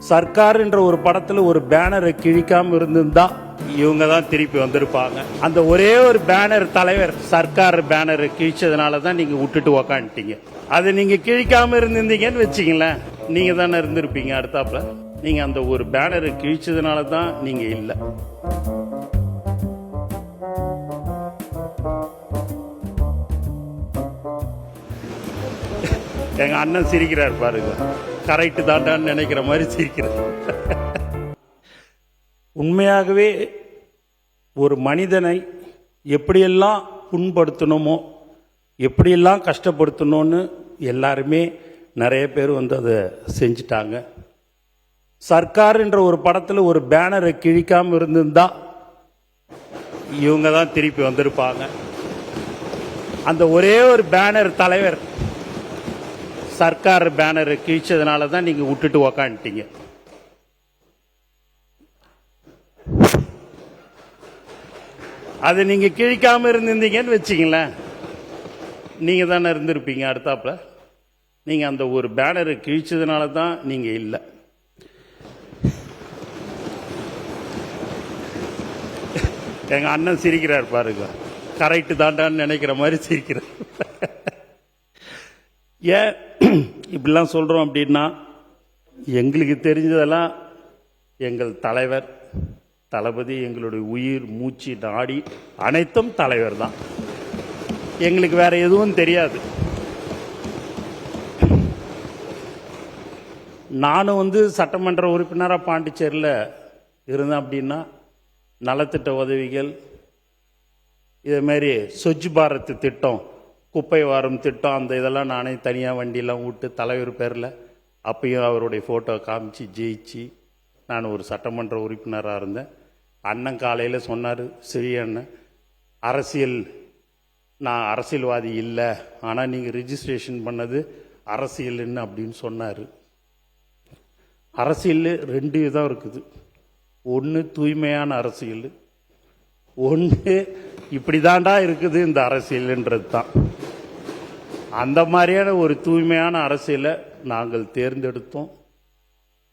சர்க்கார் என்ற ஒரு படத்துல ஒரு பேனரை கிழிக்காம இருந்திருந்தா இவங்க தான் திருப்பி வந்திருப்பாங்க. அந்த ஒரே ஒரு பேனர் தலைவர் சர்க்கார் பேனர் கிழிச்சதுனால தான் நீங்க விட்டுட்டு உக்காந்துட்டீங்க. அதை நீங்க கிழிக்காம இருந்திருந்தீங்கன்னு வச்சுங்களேன், நீங்க தானே இருந்திருப்பீங்க அடுத்தாப்புல. நீங்க அந்த ஒரு பேனரை கிழிச்சதுனால தான் நீங்க இல்லை. எங்க அண்ணன் சிரிக்கிறார் பாருங்க, கரெக்ட் தாண்டான்னு நினைக்கிற மாதிரி சிரிக்கிறார். உண்மையாகவே ஒரு மனிதனை எப்படியெல்லாம் புண்படுத்தணுமோ எப்படியெல்லாம் கஷ்டப்படுத்தணும்னு எல்லாருமே நிறைய பேர் வந்து அதை செஞ்சிட்டாங்க. சர்க்கார் என்ற ஒரு படத்தில் ஒரு பேனரை கிழிக்காம இருந்திருந்தா இவங்க தான் திருப்பி வந்திருப்பாங்க. அந்த ஒரே ஒரு பேனர் தலைவர் சர்க்கார் பேனர் கிழிச்சதுனால தான் நீங்க விட்டுட்டு உக்காந்துட்டீங்க. அதை நீங்க கிழிக்காம இருந்திருந்தீங்கன்னு வச்சுங்களேன், நீங்க தானே இருந்திருப்பீங்க அடுத்தாப்புல. நீங்க அந்த ஒரு பேனரை கிழிச்சதுனால தான் நீங்க இல்லை. எங்க அண்ணன் சிரிக்கிறார் பாருங்க, கரெக்ட் தாண்டான்னு நினைக்கிற மாதிரி சிரிக்கிறார். ஏன் இப்படிலாம் சொல்றோம் அப்படின்னா, எங்களுக்கு தெரிஞ்சதெல்லாம் எங்கள் தலைவர் தளபதி, எங்களுடைய உயிர் மூச்சு நாடி அனைத்தும் தலைவர் தான். எங்களுக்கு வேற எதுவும் தெரியாது. நானும் வந்து சட்டமன்ற உறுப்பினராக பாண்டிச்சேரியில் இருந்தேன் அப்படின்னா, நலத்திட்ட உதவிகள், இதேமாரி ஸ்வச் பாரத் திட்டம், குப்பை வாரும் திட்டம், அந்த இதெல்லாம் நானே தனியாக வண்டியெல்லாம் விட்டு தலைவர் பேரில் அப்பயும் அவருடைய ஃபோட்டோ காமிச்சு ஜெயிச்சு நான் ஒரு சட்டமன்ற உறுப்பினராக இருந்தேன். அண்ணன் காலையில் சொன்னார், சிறிய அண்ணன், நான் அரசியல்வாதி இல்லை, ஆனால் நீங்கள் ரிஜிஸ்ட்ரேஷன் பண்ணது அரசியல்னு அப்படின்னு சொன்னார். அரசியல் ரெண்டு விதம் இருக்குது. ஒன்று தூய்மையான அரசியல், ஒன்று இப்படி தாண்டா இருக்குது இந்த அரசியல்ன்றது தான். அந்த மாதிரியான ஒரு தூய்மையான அரசியலை நாங்கள் தேர்ந்தெடுத்தோம்.